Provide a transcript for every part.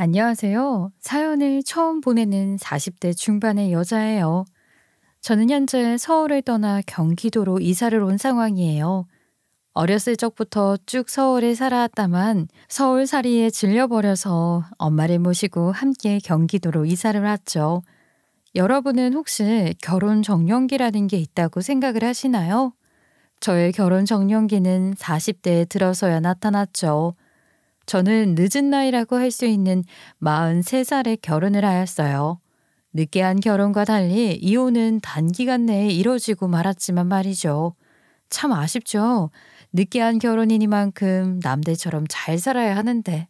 안녕하세요. 사연을 처음 보내는 40대 중반의 여자예요. 저는 현재 서울을 떠나 경기도로 이사를 온 상황이에요. 어렸을 적부터 쭉 서울에 살아왔다만 서울살이에 질려버려서 엄마를 모시고 함께 경기도로 이사를 왔죠. 여러분은 혹시 결혼 정년기라는 게 있다고 생각을 하시나요? 저의 결혼 정년기는 40대에 들어서야 나타났죠. 저는 늦은 나이라고 할 수 있는 43살에 결혼을 하였어요. 늦게 한 결혼과 달리 이혼은 단기간 내에 이뤄지고 말았지만 말이죠. 참 아쉽죠. 늦게 한 결혼이니만큼 남들처럼 잘 살아야 하는데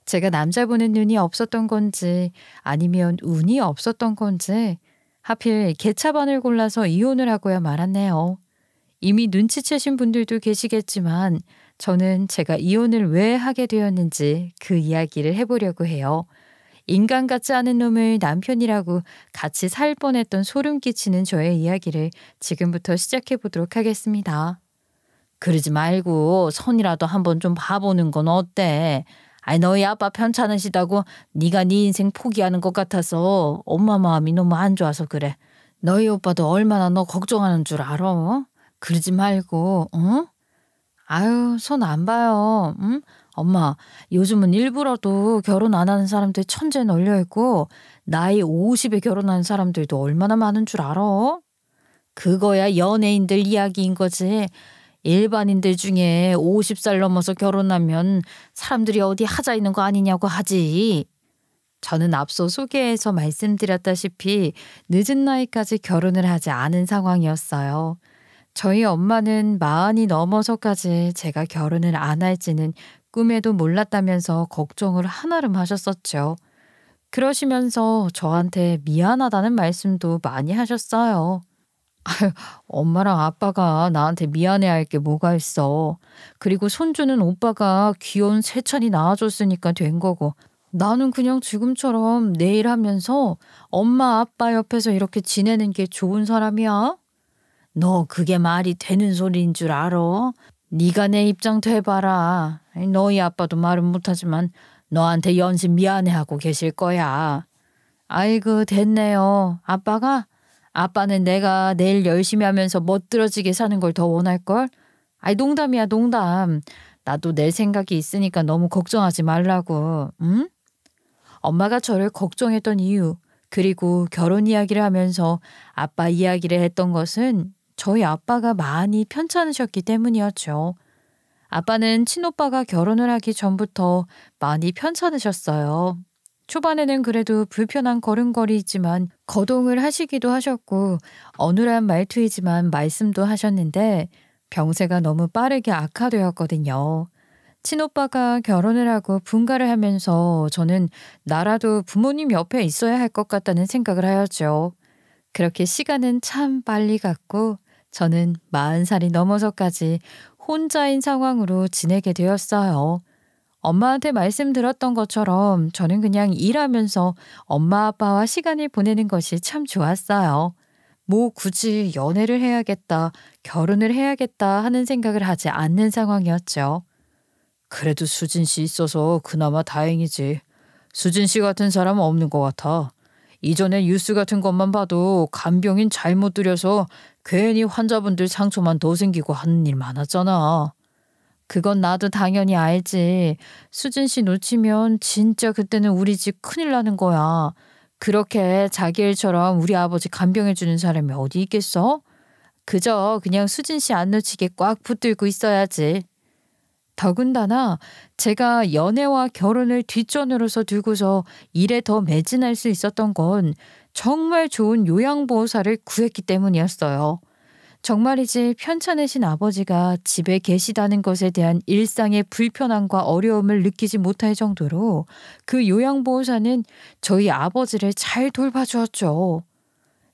제가 남자 보는 눈이 없었던 건지 아니면 운이 없었던 건지 하필 개차반을 골라서 이혼을 하고야 말았네요. 이미 눈치채신 분들도 계시겠지만 저는 제가 이혼을 왜 하게 되었는지 그 이야기를 해보려고 해요. 인간 같지 않은 놈을 남편이라고 같이 살 뻔했던 소름 끼치는 저의 이야기를 지금부터 시작해 보도록 하겠습니다. 그러지 말고 손이라도 한번 좀 봐보는 건 어때? 아니 너희 아빠 편찮으시다고 네가 네 인생 포기하는 것 같아서 엄마 마음이 너무 안 좋아서 그래. 너희 오빠도 얼마나 너 걱정하는 줄 알아? 그러지 말고 응? 아유 손 안 봐요. 응? 엄마 요즘은 일부러도 결혼 안 하는 사람들 천재 널려 있고 나이 50에 결혼하는 사람들도 얼마나 많은 줄 알아? 그거야 연예인들 이야기인 거지. 일반인들 중에 50살 넘어서 결혼하면 사람들이 어디 하자 있는 거 아니냐고 하지. 저는 앞서 소개해서 말씀드렸다시피 늦은 나이까지 결혼을 하지 않은 상황이었어요. 저희 엄마는 40이 넘어서까지 제가 결혼을 안 할지는 꿈에도 몰랐다면서 걱정을 한아름 하셨었죠. 그러시면서 저한테 미안하다는 말씀도 많이 하셨어요. 아유, 엄마랑 아빠가 나한테 미안해할 게 뭐가 있어. 그리고 손주는 오빠가 귀여운 새찬이 낳아줬으니까 된 거고. 나는 그냥 지금처럼 내 일 하면서 엄마 아빠 옆에서 이렇게 지내는 게 좋은 사람이야? 너 그게 말이 되는 소리인 줄 알아? 네가 내 입장 돼봐라. 너희 아빠도 말은 못하지만 너한테 연신 미안해하고 계실 거야. 아이고 됐네요. 아빠는 내가 내일 열심히 하면서 멋들어지게 사는 걸 더 원할걸? 아이 농담이야 농담. 나도 내 생각이 있으니까 너무 걱정하지 말라고. 응? 엄마가 저를 걱정했던 이유 그리고 결혼 이야기를 하면서 아빠 이야기를 했던 것은 저희 아빠가 많이 편찮으셨기 때문이었죠. 아빠는 친오빠가 결혼을 하기 전부터 많이 편찮으셨어요. 초반에는 그래도 불편한 걸음걸이이지만 거동을 하시기도 하셨고 어눌한 말투이지만 말씀도 하셨는데 병세가 너무 빠르게 악화되었거든요. 친오빠가 결혼을 하고 분가를 하면서 저는 나라도 부모님 옆에 있어야 할 것 같다는 생각을 하였죠. 그렇게 시간은 참 빨리 갔고 저는 40살이 넘어서까지 혼자인 상황으로 지내게 되었어요. 엄마한테 말씀드렸던 것처럼 저는 그냥 일하면서 엄마 아빠와 시간을 보내는 것이 참 좋았어요. 뭐 굳이 연애를 해야겠다, 결혼을 해야겠다 하는 생각을 하지 않는 상황이었죠. 그래도 수진 씨 있어서 그나마 다행이지. 수진 씨 같은 사람은 없는 것 같아. 이전에 뉴스 같은 것만 봐도 간병인 잘못 들여서 괜히 환자분들 상처만 더 생기고 하는 일 많았잖아. 그건 나도 당연히 알지. 수진 씨 놓치면 진짜 그때는 우리 집 큰일 나는 거야. 그렇게 자기 일처럼 우리 아버지 간병해주는 사람이 어디 있겠어? 그저 그냥 수진 씨 안 놓치게 꽉 붙들고 있어야지. 더군다나 제가 연애와 결혼을 뒷전으로서 두고서 일에 더 매진할 수 있었던 건 정말 좋은 요양보호사를 구했기 때문이었어요. 정말이지 편찮으신 아버지가 집에 계시다는 것에 대한 일상의 불편함과 어려움을 느끼지 못할 정도로 그 요양보호사는 저희 아버지를 잘 돌봐주었죠.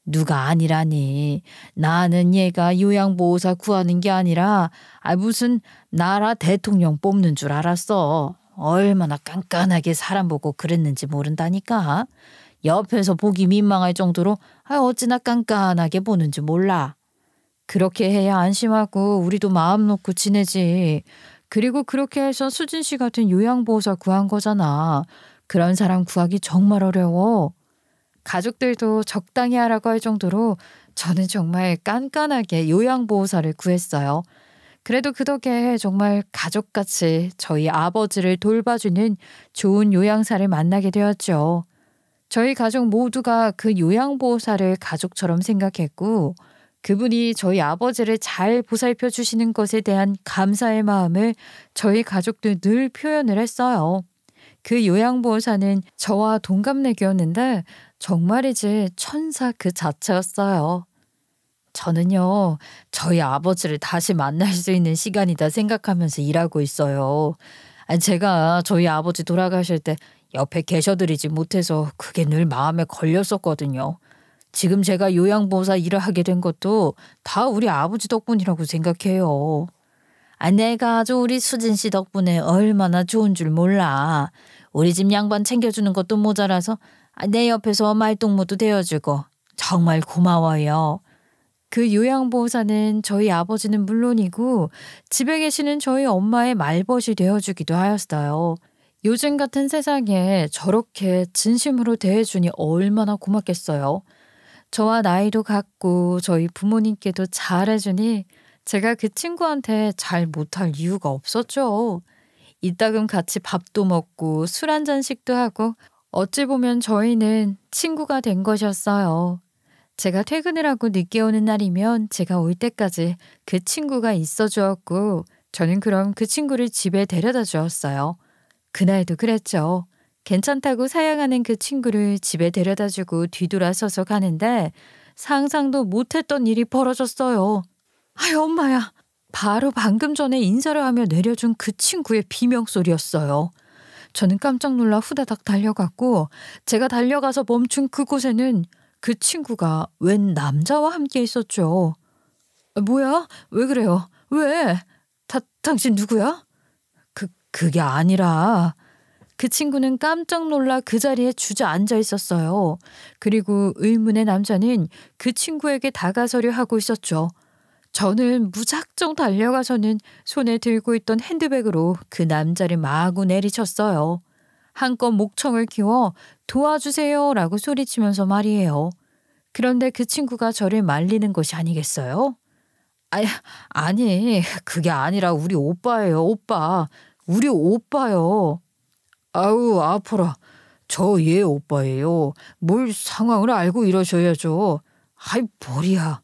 누가 아니라니. 나는 얘가 요양보호사 구하는 게 아니라 무슨 나라 대통령 뽑는 줄 알았어. 얼마나 깐깐하게 사람 보고 그랬는지 모른다니까. 옆에서 보기 민망할 정도로 어찌나 깐깐하게 보는지 몰라. 그렇게 해야 안심하고 우리도 마음 놓고 지내지. 그리고 그렇게 해서 수진 씨 같은 요양보호사 구한 거잖아. 그런 사람 구하기 정말 어려워. 가족들도 적당히 하라고 할 정도로 저는 정말 깐깐하게 요양보호사를 구했어요. 그래도 그 덕에 정말 가족같이 저희 아버지를 돌봐주는 좋은 요양사를 만나게 되었죠. 저희 가족 모두가 그 요양보호사를 가족처럼 생각했고 그분이 저희 아버지를 잘 보살펴 주시는 것에 대한 감사의 마음을 저희 가족도 늘 표현을 했어요. 그 요양보호사는 저와 동갑내기였는데 정말이지 천사 그 자체였어요. 저는요, 저희 아버지를 다시 만날 수 있는 시간이다 생각하면서 일하고 있어요. 제가 저희 아버지 돌아가실 때 옆에 계셔드리지 못해서 그게 늘 마음에 걸렸었거든요. 지금 제가 요양보호사 일을 하게 된 것도 다 우리 아버지 덕분이라고 생각해요. 내가 아주 우리 수진 씨 덕분에 얼마나 좋은 줄 몰라. 우리 집 양반 챙겨주는 것도 모자라서 내 옆에서 말동무도 되어주고 정말 고마워요. 그 요양보호사는 저희 아버지는 물론이고 집에 계시는 저희 엄마의 말벗이 되어주기도 하였어요. 요즘 같은 세상에 저렇게 진심으로 대해주니 얼마나 고맙겠어요. 저와 나이도 같고 저희 부모님께도 잘해주니 제가 그 친구한테 잘 못할 이유가 없었죠. 이따금 같이 밥도 먹고 술 한 잔씩도 하고 어찌 보면 저희는 친구가 된 것이었어요. 제가 퇴근을 하고 늦게 오는 날이면 제가 올 때까지 그 친구가 있어 주었고 저는 그럼 그 친구를 집에 데려다 주었어요. 그날도 그랬죠. 괜찮다고 사양하는 그 친구를 집에 데려다 주고 뒤돌아서서 가는데 상상도 못했던 일이 벌어졌어요. 아유 엄마야. 바로 방금 전에 인사를 하며 내려준 그 친구의 비명소리였어요. 저는 깜짝 놀라 후다닥 달려갔고 제가 달려가서 멈춘 그곳에는 그 친구가 웬 남자와 함께 있었죠. 뭐야? 왜 그래요? 왜? 당신 누구야? 그게 아니라 그 친구는 깜짝 놀라 그 자리에 주저앉아 있었어요. 그리고 의문의 남자는 그 친구에게 다가서려 하고 있었죠. 저는 무작정 달려가서는 손에 들고 있던 핸드백으로 그 남자를 마구 내리쳤어요. 한껏 목청을 키워 도와주세요라고 소리치면서 말이에요. 그런데 그 친구가 저를 말리는 것이 아니겠어요? 아니 그게 아니라 우리 오빠예요. 오빠. 우리 오빠요. 아우 아파라. 저 얘 오빠예요. 뭘 상황을 알고 이러셔야죠. 아이 머리야.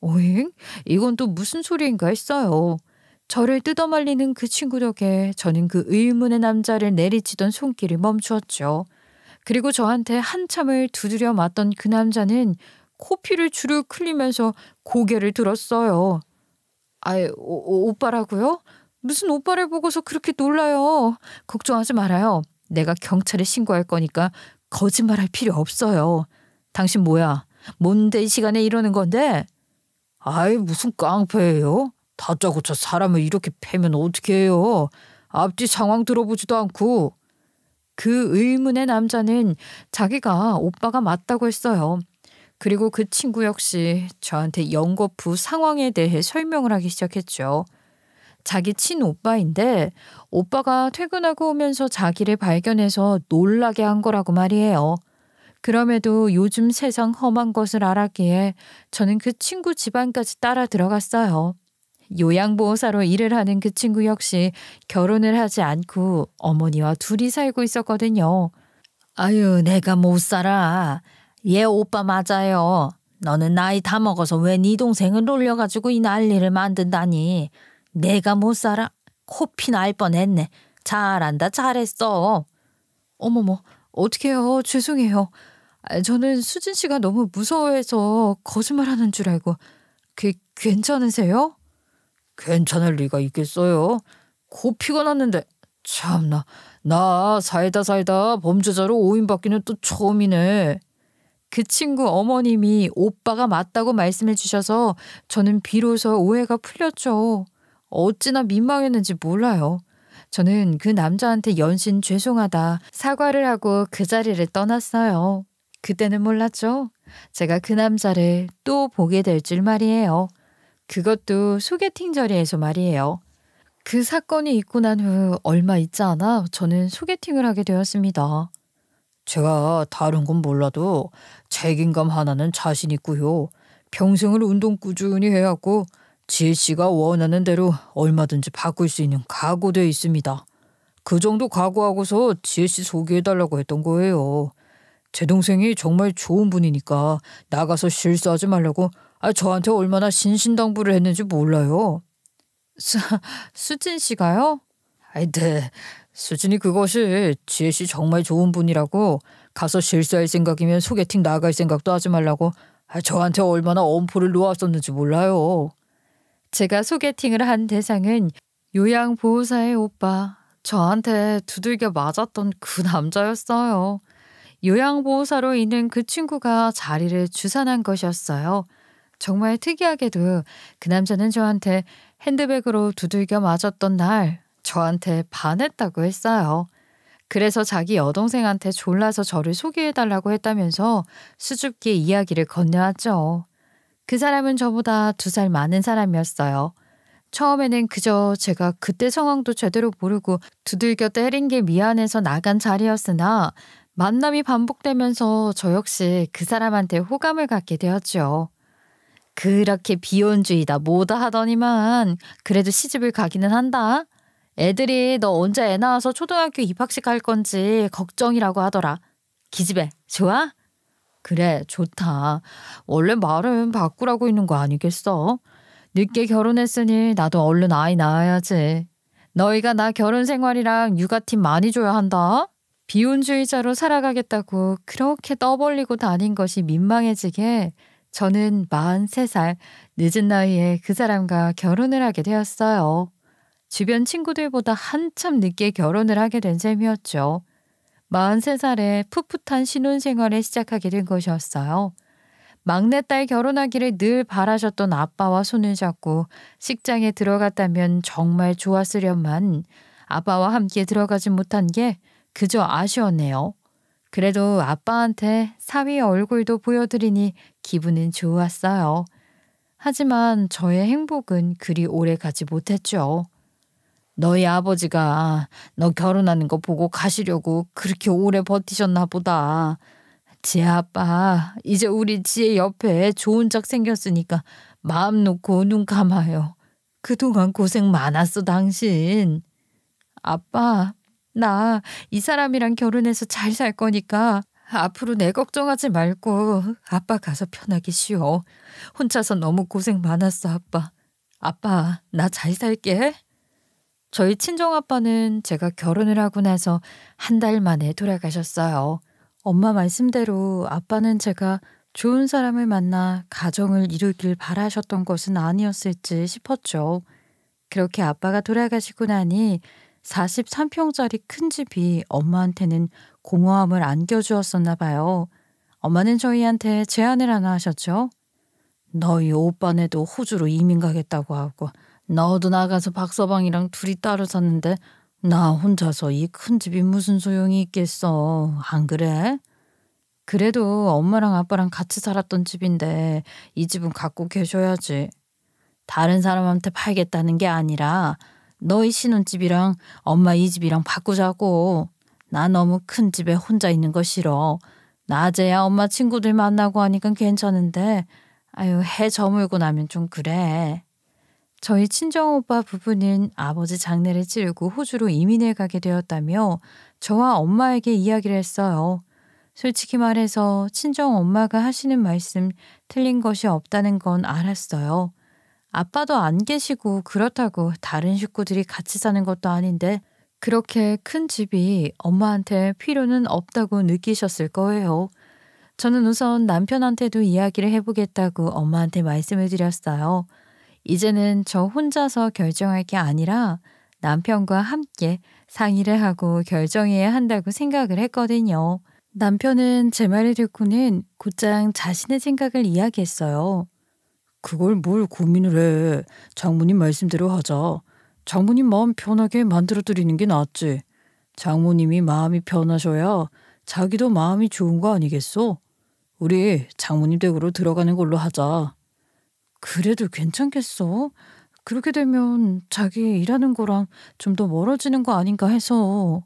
오잉? 이건 또 무슨 소리인가 했어요. 저를 뜯어말리는 그 친구 덕에 저는 그 의문의 남자를 내리치던 손길을 멈추었죠. 그리고 저한테 한참을 두드려 맞던 그 남자는 코피를 주르륵 흘리면서 고개를 들었어요. 오빠라고요? 무슨 오빠를 보고서 그렇게 놀라요. 걱정하지 말아요. 내가 경찰에 신고할 거니까 거짓말할 필요 없어요. 당신 뭐야? 뭔데 이 시간에 이러는 건데? 무슨 깡패예요? 다짜고짜 사람을 이렇게 패면 어떻게 해요? 앞뒤 상황 들어보지도 않고. 그 의문의 남자는 자기가 오빠가 맞다고 했어요. 그리고 그 친구 역시 저한테 연거푸 상황에 대해 설명을 하기 시작했죠. 자기 친오빠인데 오빠가 퇴근하고 오면서 자기를 발견해서 놀라게 한 거라고 말이에요. 그럼에도 요즘 세상 험한 것을 알았기에 저는 그 친구 집안까지 따라 들어갔어요. 요양보호사로 일을 하는 그 친구 역시 결혼을 하지 않고 어머니와 둘이 살고 있었거든요. 내가 못 살아. 얘 오빠 맞아요. 너는 나이 다 먹어서 왜 네 동생을 놀려가지고 이 난리를 만든다니. 내가 못 살아. 코피 날 뻔했네. 잘한다 잘했어. 어머머 어떡해요. 죄송해요. 저는 수진 씨가 너무 무서워해서 거짓말하는 줄 알고. 괜찮으세요? 괜찮을 리가 있겠어요. 코피가 났는데 참나. 나 살다 범죄자로 오인받기는 또 처음이네. 그 친구 어머님이 오빠가 맞다고 말씀해 주셔서 저는 비로소 오해가 풀렸죠. 어찌나 민망했는지 몰라요. 저는 그 남자한테 연신 죄송하다 사과를 하고 그 자리를 떠났어요. 그때는 몰랐죠. 제가 그 남자를 또 보게 될 줄 말이에요. 그것도 소개팅 자리에서 말이에요. 그 사건이 있고 난 후 얼마 있지 않아 저는 소개팅을 하게 되었습니다. 제가 다른 건 몰라도 책임감 하나는 자신 있고요. 평생을 운동 꾸준히 해왔고 지혜 씨가 원하는 대로 얼마든지 바꿀 수 있는 각오돼 있습니다. 그 정도 각오하고서 지혜 씨 소개해달라고 했던 거예요. 제 동생이 정말 좋은 분이니까 나가서 실수하지 말라고 저한테 얼마나 신신당부를 했는지 몰라요. 수, 수진 씨가요? 네. 수진이 그것이 지혜 씨 정말 좋은 분이라고 가서 실수할 생각이면 소개팅 나갈 생각도 하지 말라고 저한테 얼마나 엄포를 놓았었는지 몰라요. 제가 소개팅을 한 대상은 요양보호사의 오빠, 저한테 두들겨 맞았던 그 남자였어요. 요양보호사로 있는 그 친구가 자리를 주선한 것이었어요. 정말 특이하게도 그 남자는 저한테 핸드백으로 두들겨 맞았던 날 저한테 반했다고 했어요. 그래서 자기 여동생한테 졸라서 저를 소개해달라고 했다면서 수줍게 이야기를 건네왔죠. 그 사람은 저보다 2살 많은 사람이었어요. 처음에는 그저 제가 그때 상황도 제대로 모르고 두들겨 때린 게 미안해서 나간 자리였으나 만남이 반복되면서 저 역시 그 사람한테 호감을 갖게 되었죠. 그렇게 비혼주의다 뭐다 하더니만 그래도 시집을 가기는 한다. 애들이 너 언제 애 낳아서 초등학교 입학식 할 건지 걱정이라고 하더라. 기집애 좋아? 그래 좋다. 원래 말은 바꾸라고 있는 거 아니겠어? 늦게 결혼했으니 나도 얼른 아이 낳아야지. 너희가 나 결혼 생활이랑 육아팀 많이 줘야 한다. 비혼주의자로 살아가겠다고 그렇게 떠벌리고 다닌 것이 민망해지게 저는 43살 늦은 나이에 그 사람과 결혼을 하게 되었어요. 주변 친구들보다 한참 늦게 결혼을 하게 된 셈이었죠. 43살에 풋풋한 신혼생활을 시작하게 된 것이었어요. 막내딸 결혼하기를 늘 바라셨던 아빠와 손을 잡고 식장에 들어갔다면 정말 좋았으련만 아빠와 함께 들어가지 못한 게 그저 아쉬웠네요. 그래도 아빠한테 사위 얼굴도 보여드리니 기분은 좋았어요. 하지만 저의 행복은 그리 오래 가지 못했죠. 너희 아버지가 너 결혼하는 거 보고 가시려고 그렇게 오래 버티셨나 보다. 지혜 아빠 이제 우리 지혜 옆에 좋은 짝 생겼으니까 마음 놓고 눈 감아요. 그동안 고생 많았어 당신. 아빠 나 이 사람이랑 결혼해서 잘 살 거니까 앞으로 내 걱정하지 말고 아빠 가서 편하게 쉬어. 혼자서 너무 고생 많았어 아빠. 아빠 나 잘 살게. 저희 친정아빠는 제가 결혼을 하고 나서 1달 만에 돌아가셨어요. 엄마 말씀대로 아빠는 제가 좋은 사람을 만나 가정을 이루길 바라셨던 것은 아니었을지 싶었죠. 그렇게 아빠가 돌아가시고 나니 43평짜리 큰 집이 엄마한테는 공허함을 안겨주었었나 봐요. 엄마는 저희한테 제안을 하나 하셨죠. 너희 오빠네도 호주로 이민 가겠다고 하고 너도 나가서 박서방이랑 둘이 따로 샀는데 나 혼자서 이 큰 집이 무슨 소용이 있겠어. 안 그래? 그래도 엄마랑 아빠랑 같이 살았던 집인데 이 집은 갖고 계셔야지. 다른 사람한테 팔겠다는 게 아니라 너희 신혼집이랑 엄마 이 집이랑 바꾸자고. 나 너무 큰 집에 혼자 있는 거 싫어. 낮에야 엄마 친구들 만나고 하니까 괜찮은데 아유 해 저물고 나면 좀 그래. 저희 친정오빠 부부는 아버지 장례를 치르고 호주로 이민을 가게 되었다며 저와 엄마에게 이야기를 했어요. 솔직히 말해서 친정엄마가 하시는 말씀 틀린 것이 없다는 건 알았어요. 아빠도 안 계시고 그렇다고 다른 식구들이 같이 사는 것도 아닌데 그렇게 큰 집이 엄마한테 필요는 없다고 느끼셨을 거예요. 저는 우선 남편한테도 이야기를 해보겠다고 엄마한테 말씀을 드렸어요. 이제는 저 혼자서 결정할 게 아니라 남편과 함께 상의를 하고 결정해야 한다고 생각을 했거든요. 남편은 제 말을 듣고는 곧장 자신의 생각을 이야기했어요. 그걸 뭘 고민을 해. 장모님 말씀대로 하자. 장모님 마음 편하게 만들어드리는 게 낫지. 장모님이 마음이 편하셔야 자기도 마음이 좋은 거 아니겠어? 우리 장모님 댁으로 들어가는 걸로 하자. 그래도 괜찮겠어? 그렇게 되면 자기 일하는 거랑 좀 더 멀어지는 거 아닌가 해서.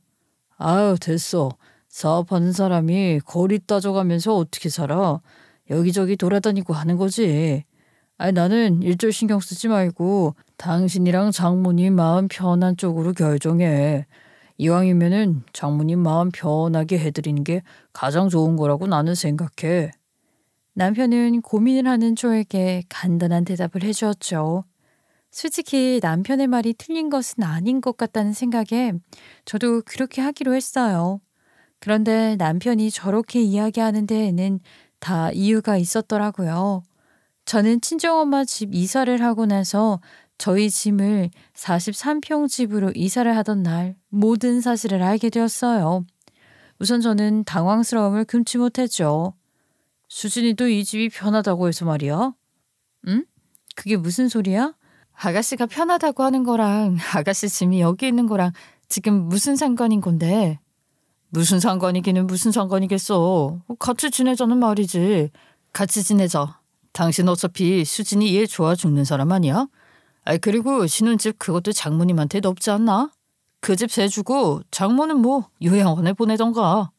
아유, 됐어. 사업하는 사람이 거리 따져가면서 어떻게 살아? 여기저기 돌아다니고 하는 거지. 아니, 나는 일절 신경 쓰지 말고 당신이랑 장모님 마음 편한 쪽으로 결정해. 이왕이면은 장모님 마음 편하게 해드리는 게 가장 좋은 거라고 나는 생각해. 남편은 고민을 하는 저에게 간단한 대답을 해주었죠. 솔직히 남편의 말이 틀린 것은 아닌 것 같다는 생각에 저도 그렇게 하기로 했어요. 그런데 남편이 저렇게 이야기하는 데에는 다 이유가 있었더라고요. 저는 친정엄마 집 이사를 하고 나서 저희 짐을 43평 집으로 이사를 하던 날 모든 사실을 알게 되었어요. 우선 저는 당황스러움을 금치 못했죠. 수진이도 이 집이 편하다고 해서 말이야? 응? 그게 무슨 소리야? 아가씨가 편하다고 하는 거랑 아가씨 짐이 여기 있는 거랑 지금 무슨 상관인 건데? 무슨 상관이기는 무슨 상관이겠어. 같이 지내자는 말이지. 같이 지내자. 당신 어차피 수진이 얘 좋아 죽는 사람 아니야? 아이, 그리고 신혼집 그것도 장모님한테 높지 않나? 그 집 세주고 장모는 뭐 요양원에 보내던가.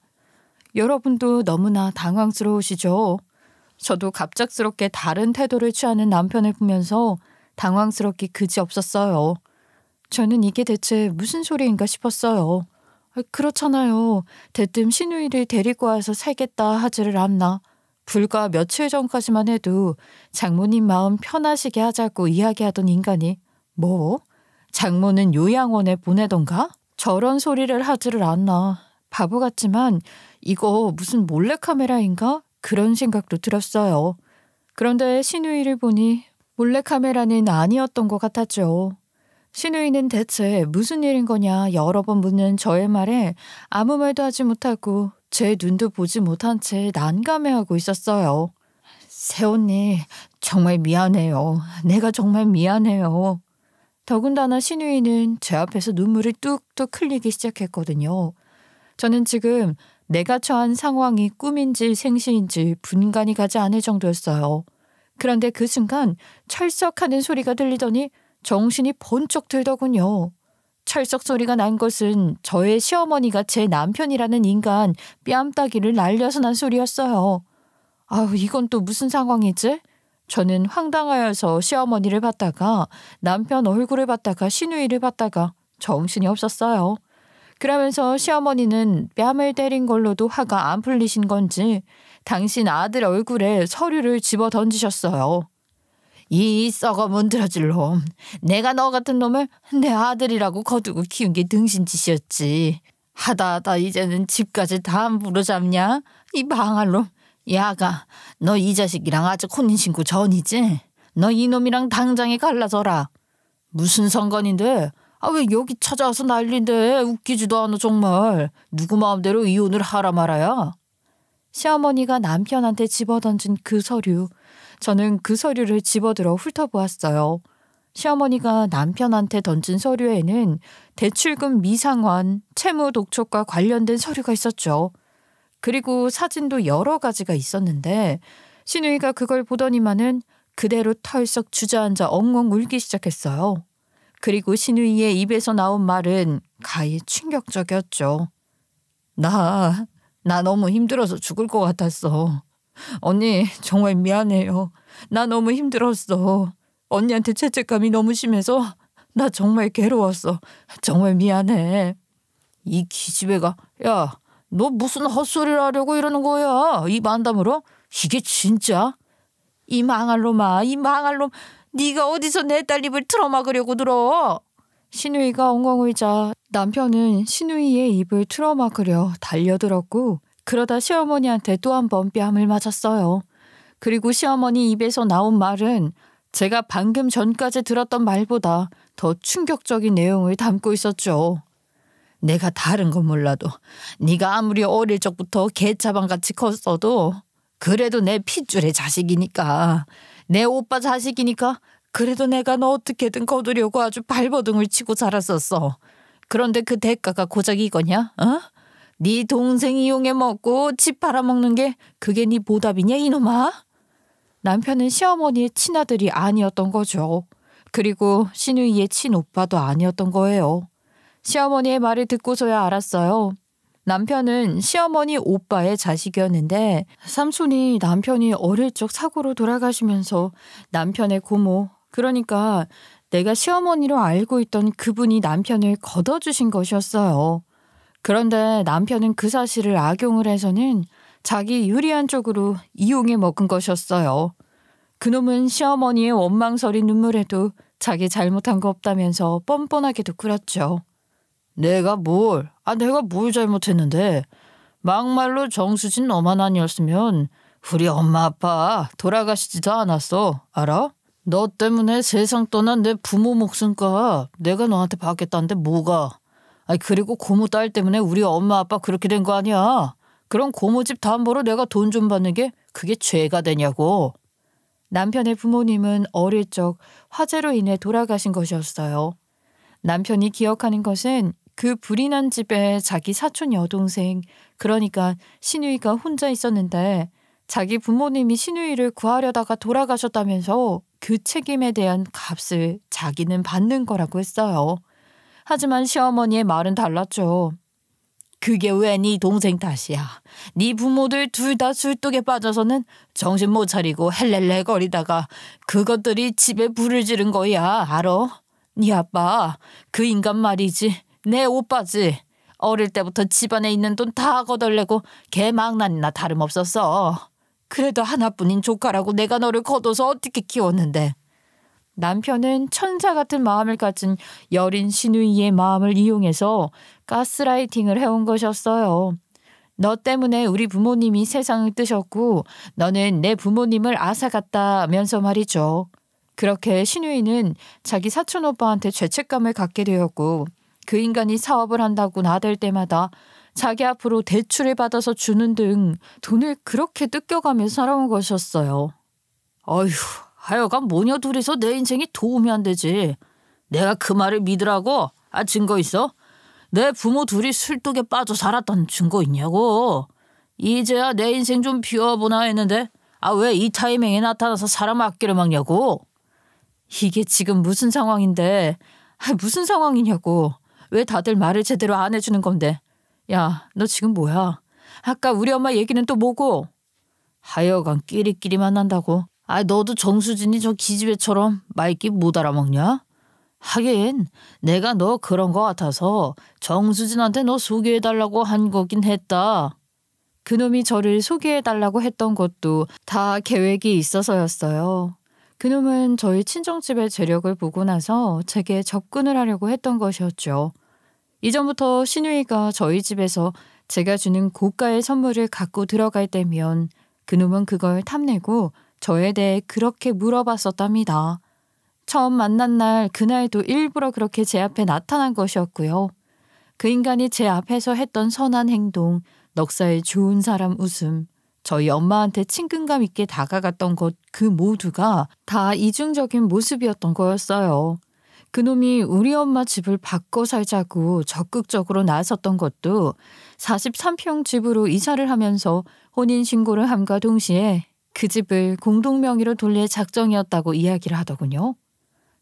여러분도 너무나 당황스러우시죠? 저도 갑작스럽게 다른 태도를 취하는 남편을 보면서 당황스럽기 그지없었어요. 저는 이게 대체 무슨 소리인가 싶었어요. 그렇잖아요. 대뜸 시누이를 데리고 와서 살겠다 하지를 않나. 불과 며칠 전까지만 해도 장모님 마음 편하시게 하자고 이야기하던 인간이 뭐? 장모는 요양원에 보내던가? 저런 소리를 하지를 않나. 바보 같지만 이거 무슨 몰래카메라인가? 그런 생각도 들었어요. 그런데 시누이를 보니 몰래카메라는 아니었던 것 같았죠. 시누이는 대체 무슨 일인 거냐 여러 번 묻는 저의 말에 아무 말도 하지 못하고 제 눈도 보지 못한 채 난감해하고 있었어요. 새언니 정말 미안해요. 내가 정말 미안해요. 더군다나 시누이는 제 앞에서 눈물을 뚝뚝 흘리기 시작했거든요. 저는 지금 내가 처한 상황이 꿈인지 생시인지 분간이 가지 않을 정도였어요. 그런데 그 순간 철썩하는 소리가 들리더니 정신이 번쩍 들더군요. 철썩 소리가 난 것은 저의 시어머니가 제 남편이라는 인간 뺨따기를 날려서 난 소리였어요. 아우, 이건 또 무슨 상황이지? 저는 황당하여서 시어머니를 봤다가 남편 얼굴을 봤다가 시누이를 봤다가 정신이 없었어요. 그러면서 시어머니는 뺨을 때린 걸로도 화가 안 풀리신 건지 당신 아들 얼굴에 서류를 집어 던지셨어요. 이 썩어 문드러질 놈. 내가 너 같은 놈을 내 아들이라고 거두고 키운 게 등신짓이었지. 하다 이제는 집까지 다 함부로 잡냐? 이 망할 놈. 야가, 너 이 자식이랑 아직 혼인신고 전이지? 너 이놈이랑 당장에 갈라져라. 무슨 상관인데? 아, 왜 여기 찾아와서 난린데? 웃기지도 않아 정말. 누구 마음대로 이혼을 하라 말아야? 시어머니가 남편한테 집어던진 그 서류. 저는 그 서류를 집어들어 훑어보았어요. 시어머니가 남편한테 던진 서류에는 대출금 미상환, 채무 독촉과 관련된 서류가 있었죠. 그리고 사진도 여러 가지가 있었는데 시누이가 그걸 보더니만은 그대로 털썩 주저앉아 엉엉 울기 시작했어요. 그리고 시누이의 입에서 나온 말은 가히 충격적이었죠. 나 너무 힘들어서 죽을 것 같았어. 언니 정말 미안해요. 나 너무 힘들었어. 언니한테 죄책감이 너무 심해서 나 정말 괴로웠어. 정말 미안해. 이 기집애가 야, 너 무슨 헛소리를 하려고 이러는 거야? 입 안 다물어? 이게 진짜? 이 망할 놈아, 이 망할 놈. 네가 어디서 내 딸 입을 틀어막으려고 들어? 시누이가 엉엉 울자 남편은 시누이의 입을 틀어막으려 달려들었고 그러다 시어머니한테 또 한 번 뺨을 맞았어요. 그리고 시어머니 입에서 나온 말은 제가 방금 전까지 들었던 말보다 더 충격적인 내용을 담고 있었죠. 내가 다른 건 몰라도 네가 아무리 어릴 적부터 개차방같이 컸어도 그래도 내 핏줄의 자식이니까 내 오빠 자식이니까 그래도 내가 너 어떻게든 거두려고 아주 발버둥을 치고 자랐었어. 그런데 그 대가가 고작 이거냐? 어? 네 동생 이용해 먹고 집 팔아먹는 게 그게 네 보답이냐 이놈아? 남편은 시어머니의 친아들이 아니었던 거죠. 그리고 신우이의 친오빠도 아니었던 거예요. 시어머니의 말을 듣고서야 알았어요. 남편은 시어머니 오빠의 자식이었는데 삼촌이 남편이 어릴 적 사고로 돌아가시면서 남편의 고모, 그러니까 내가 시어머니로 알고 있던 그분이 남편을 걷어주신 것이었어요. 그런데 남편은 그 사실을 악용을 해서는 자기 유리한 쪽으로 이용해 먹은 것이었어요. 그놈은 시어머니의 원망스러운 눈물에도 자기 잘못한 거 없다면서 뻔뻔하게도 굴었죠. 내가 뭘 잘못했는데. 막말로 정수진 너만 아니었으면 우리 엄마 아빠 돌아가시지도 않았어. 알아? 너 때문에 세상 떠난 내 부모 목숨값 내가 너한테 받겠다는데 뭐가. 그리고 고모 딸 때문에 우리 엄마 아빠 그렇게 된 거 아니야. 그럼 고모집 담보로 내가 돈 좀 받는 게 그게 죄가 되냐고. 남편의 부모님은 어릴 적 화재로 인해 돌아가신 것이었어요. 남편이 기억하는 것은 그 불이 난 집에 자기 사촌 여동생, 그러니까 신우이가 혼자 있었는데 자기 부모님이 신우이를 구하려다가 돌아가셨다면서 그 책임에 대한 값을 자기는 받는 거라고 했어요. 하지만 시어머니의 말은 달랐죠. 그게 왜 네 동생 탓이야. 네 부모들 둘 다 술독에 빠져서는 정신 못 차리고 헬렐레 거리다가 그것들이 집에 불을 지른 거야. 알아? 네 아빠 그 인간 말이지. 내 오빠지. 어릴 때부터 집안에 있는 돈 다 거덜내고 개망난이나 다름없었어. 그래도 하나뿐인 조카라고 내가 너를 거둬서 어떻게 키웠는데. 남편은 천사 같은 마음을 가진 여린 신우이의 마음을 이용해서 가스라이팅을 해온 것이었어요. 너 때문에 우리 부모님이 세상을 뜨셨고 너는 내 부모님을 앗아갔다면서 말이죠. 그렇게 신우이는 자기 사촌 오빠한테 죄책감을 갖게 되었고 그 인간이 사업을 한다고 나댈 때마다 자기 앞으로 대출을 받아서 주는 등 돈을 그렇게 뜯겨가며 살아온 것이었어요. 어휴, 하여간 모녀 둘이서 내 인생이 도움이 안 되지. 내가 그 말을 믿으라고? 증거 있어? 내 부모 둘이 술독에 빠져 살았던 증거 있냐고. 이제야 내 인생 좀 비워보나 했는데 왜 이 타이밍에 나타나서 사람 앞길을 막냐고. 이게 지금 무슨 상황인데. 무슨 상황이냐고. 왜 다들 말을 제대로 안 해주는 건데. 야, 너 지금 뭐야? 아까 우리 엄마 얘기는 또 뭐고? 하여간 끼리끼리 만난다고. 너도 정수진이 저 기집애처럼 말귀 못 알아먹냐? 하긴 내가 너 그런 거 같아서 정수진한테 너 소개해달라고 한 거긴 했다. 그놈이 저를 소개해달라고 했던 것도 다 계획이 있어서였어요. 그놈은 저희 친정집의 재력을 보고 나서 제게 접근을 하려고 했던 것이었죠. 이전부터 신우이가 저희 집에서 제가 주는 고가의 선물을 갖고 들어갈 때면 그놈은 그걸 탐내고 저에 대해 그렇게 물어봤었답니다. 처음 만난 날 그날도 일부러 그렇게 제 앞에 나타난 것이었고요. 그 인간이 제 앞에서 했던 선한 행동, 넉살 좋은 사람 웃음, 저희 엄마한테 친근감 있게 다가갔던 것 그 모두가 다 이중적인 모습이었던 거였어요. 그놈이 우리 엄마 집을 바꿔 살자고 적극적으로 나섰던 것도 43평 집으로 이사를 하면서 혼인신고를 함과 동시에 그 집을 공동명의로 돌릴 작정이었다고 이야기를 하더군요.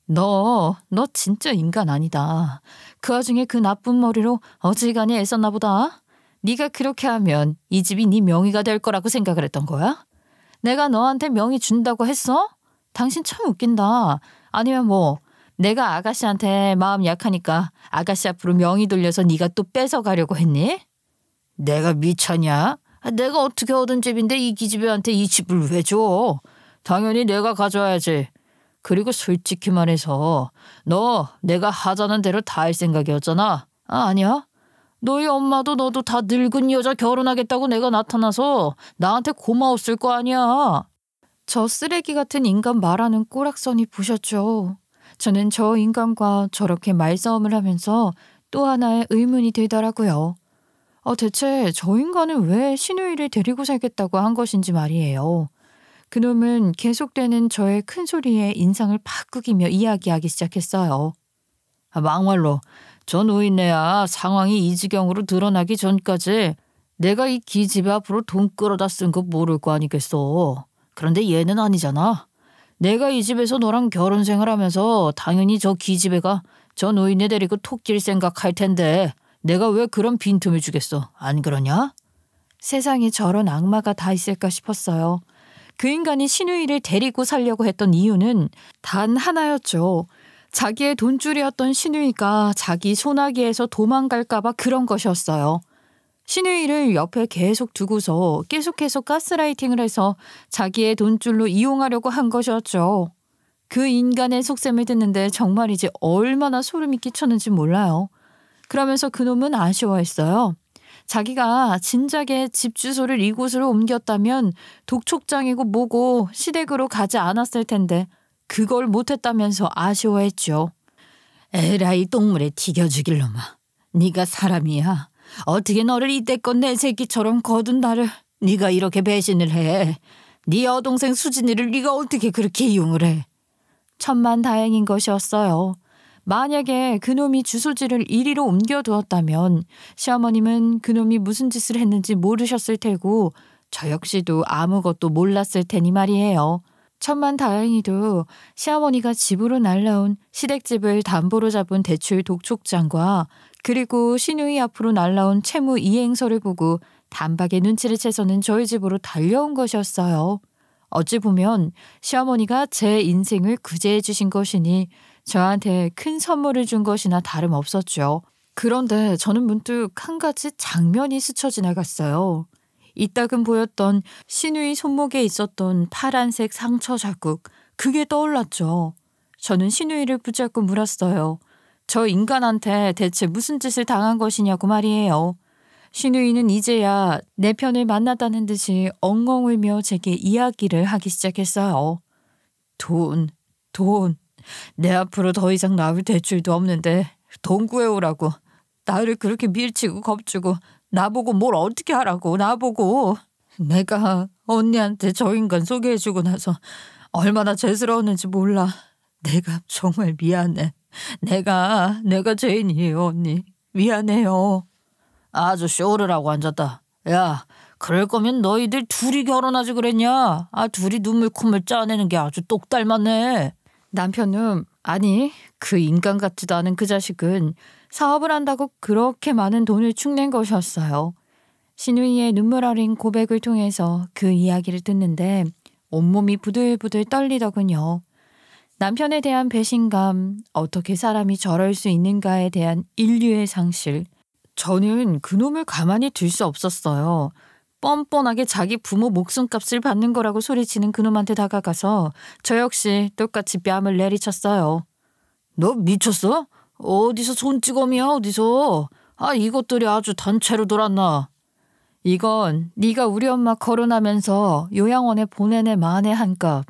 너 진짜 인간 아니다. 그 와중에 그 나쁜 머리로 어지간히 애썼나 보다. 네가 그렇게 하면 이 집이 네 명의가 될 거라고 생각을 했던 거야? 내가 너한테 명의 준다고 했어? 당신 참 웃긴다. 아니면 내가 아가씨한테 마음 약하니까 아가씨 앞으로 명의 돌려서 네가 또 뺏어가려고 했니? 내가 미쳤냐? 내가 어떻게 얻은 집인데 이 기집애한테 이 집을 왜 줘? 당연히 내가 가져와야지. 그리고 솔직히 말해서 너 내가 하자는 대로 다 할 생각이었잖아. 아니야? 너희 엄마도 너도 다 늙은 여자 결혼하겠다고 내가 나타나서 나한테 고마웠을 거 아니야. 저 쓰레기 같은 인간 말하는 꼬락서니 보셨죠? 저는 저 인간과 저렇게 말싸움을 하면서 또 하나의 의문이 들더라고요. 대체 저 인간은 왜 신우이를 데리고 살겠다고 한 것인지 말이에요. 그놈은 계속되는 저의 큰 소리에 인상을 바꾸기며 이야기하기 시작했어요. 막말로 저 노인네야 상황이 이 지경으로 드러나기 전까지 내가 이 기집애 앞으로 돈 끌어다 쓴 거 모를 거 아니겠어. 그런데 얘는 아니잖아. 내가 이 집에서 너랑 결혼 생활하면서 당연히 저 기집애가 저 노인네 데리고 톡질 생각할 텐데 내가 왜 그런 빈틈을 주겠어. 안 그러냐? 세상에 저런 악마가 다 있을까 싶었어요. 그 인간이 신우이를 데리고 살려고 했던 이유는 단 하나였죠. 자기의 돈줄이었던 신우이가 자기 소나기에서 도망갈까봐 그런 것이었어요. 신우이를 옆에 계속 두고서 계속해서 가스라이팅을 해서 자기의 돈줄로 이용하려고 한 것이었죠. 그 인간의 속셈을 듣는데 정말이지 얼마나 소름이 끼쳤는지 몰라요. 그러면서 그놈은 아쉬워했어요. 자기가 진작에 집 주소를 이곳으로 옮겼다면 독촉장이고 뭐고 시댁으로 가지 않았을 텐데 그걸 못했다면서 아쉬워했죠. 에라이 똥물에 튀겨 죽일 놈아. 네가 사람이야. 어떻게 너를 이때껏 내 새끼처럼 거둔 나를 네가 이렇게 배신을 해. 네 여동생 수진이를 네가 어떻게 그렇게 이용을 해. 천만다행인 것이었어요. 만약에 그놈이 주소지를 이리로 옮겨두었다면 시어머님은 그놈이 무슨 짓을 했는지 모르셨을 테고 저 역시도 아무것도 몰랐을 테니 말이에요. 천만다행히도 시어머니가 집으로 날라온 시댁집을 담보로 잡은 대출 독촉장과 그리고 신우이 앞으로 날라온 채무 이행서를 보고 단박에 눈치를 채서는 저희 집으로 달려온 것이었어요. 어찌 보면 시어머니가 제 인생을 구제해 주신 것이니 저한테 큰 선물을 준 것이나 다름없었죠. 그런데 저는 문득 한 가지 장면이 스쳐 지나갔어요. 이따금 보였던 신우이 손목에 있었던 파란색 상처 자국, 그게 떠올랐죠. 저는 신우이를 붙잡고 물었어요. 저 인간한테 대체 무슨 짓을 당한 것이냐고 말이에요. 신우이는 이제야 내 편을 만났다는 듯이 엉엉 울며 제게 이야기를 하기 시작했어요. 돈. 내 앞으로 더 이상 나올 대출도 없는데 돈 구해오라고. 나를 그렇게 밀치고 겁주고 나보고 뭘 어떻게 하라고 나보고. 내가 언니한테 저 인간 소개해주고 나서 얼마나 죄스러웠는지 몰라. 내가 정말 미안해. 내가 죄인이에요 언니. 미안해요. 아주 쇼를 하고 앉았다. 야, 그럴 거면 너희들 둘이 결혼하지 그랬냐? 둘이 눈물 콧물 짜내는 게 아주 똑 닮았네. 남편은 아니 그 인간 같지도 않은 그 자식은 사업을 한다고 그렇게 많은 돈을 축낸 것이었어요. 신우이의 눈물 어린 고백을 통해서 그 이야기를 듣는데 온몸이 부들부들 떨리더군요. 남편에 대한 배신감, 어떻게 사람이 저럴 수 있는가에 대한 인류의 상실. 저는 그놈을 가만히 둘 수 없었어요. 뻔뻔하게 자기 부모 목숨값을 받는 거라고 소리치는 그놈한테 다가가서 저 역시 똑같이 뺨을 내리쳤어요. 너 미쳤어? 어디서 손찌검이야 어디서? 이것들이 아주 단체로 돌았나? 이건 네가 우리 엄마 거론하면서 요양원에 보내내 만에 한 값.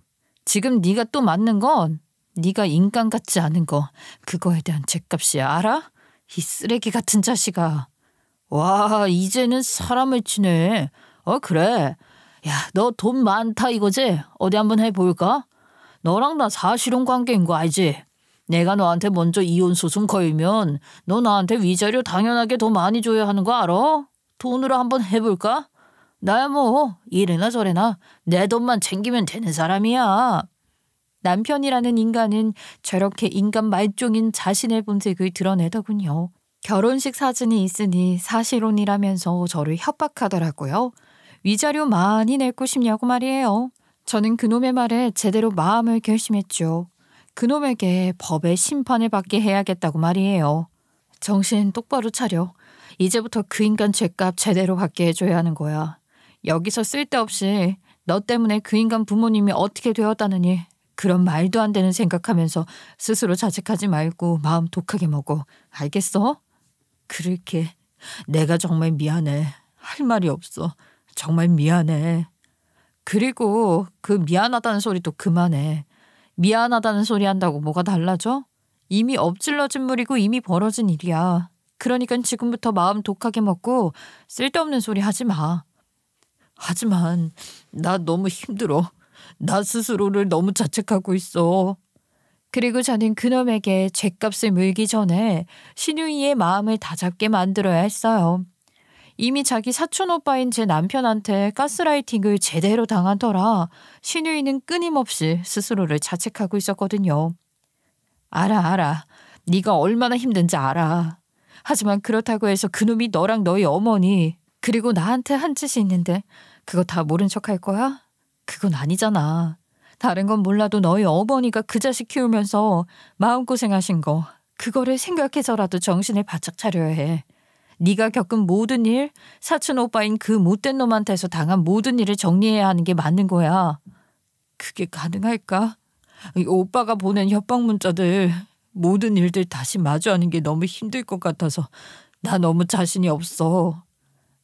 지금 네가 또 맞는 건 네가 인간 같지 않은 거. 그거에 대한 죗값이야. 알아? 이 쓰레기 같은 자식아. 와, 이제는 사람을 치네. 그래. 야, 너 돈 많다 이거지? 어디 한번 해볼까? 너랑 나 사실혼 관계인 거 알지? 내가 너한테 먼저 이혼 소송 걸면 너 나한테 위자료 당연하게 더 많이 줘야 하는 거 알아? 돈으로 한번 해볼까? 나야 뭐 이래나 저래나 내 돈만 챙기면 되는 사람이야. 남편이라는 인간은 저렇게 인간 말종인 자신의 본색을 드러내더군요. 결혼식 사진이 있으니 사실혼이라면서 저를 협박하더라고요. 위자료 많이 내고 싶냐고 말이에요. 저는 그놈의 말에 제대로 마음을 결심했죠. 그놈에게 법의 심판을 받게 해야겠다고 말이에요. 정신 똑바로 차려. 이제부터 그 인간 죗값 제대로 받게 해줘야 하는 거야. 여기서 쓸데없이 너 때문에 그 인간 부모님이 어떻게 되었다느니 그런 말도 안 되는 생각하면서 스스로 자책하지 말고 마음 독하게 먹어. 알겠어? 그렇게. 내가 정말 미안해. 할 말이 없어. 정말 미안해. 그리고 그 미안하다는 소리도 그만해. 미안하다는 소리 한다고 뭐가 달라져? 이미 엎질러진 물이고 이미 벌어진 일이야. 그러니까 지금부터 마음 독하게 먹고 쓸데없는 소리 하지 마. 하지만 나 너무 힘들어. 나 스스로를 너무 자책하고 있어. 그리고 저는 그놈에게 죗값을 물기 전에 신우이의 마음을 다잡게 만들어야 했어요. 이미 자기 사촌 오빠인 제 남편한테 가스라이팅을 제대로 당한 터라 신우이는 끊임없이 스스로를 자책하고 있었거든요. 알아. 네가 얼마나 힘든지 알아. 하지만 그렇다고 해서 그놈이 너랑 너희 어머니 그리고 나한테 한 짓이 있는데 그거 다 모른 척 할 거야? 그건 아니잖아. 다른 건 몰라도 너희 어머니가 그 자식 키우면서 마음고생하신 거 그거를 생각해서라도 정신을 바짝 차려야 해. 네가 겪은 모든 일, 사촌 오빠인 그 못된 놈한테서 당한 모든 일을 정리해야 하는 게 맞는 거야. 그게 가능할까? 이 오빠가 보낸 협박 문자들 모든 일들 다시 마주하는 게 너무 힘들 것 같아서 나 너무 자신이 없어.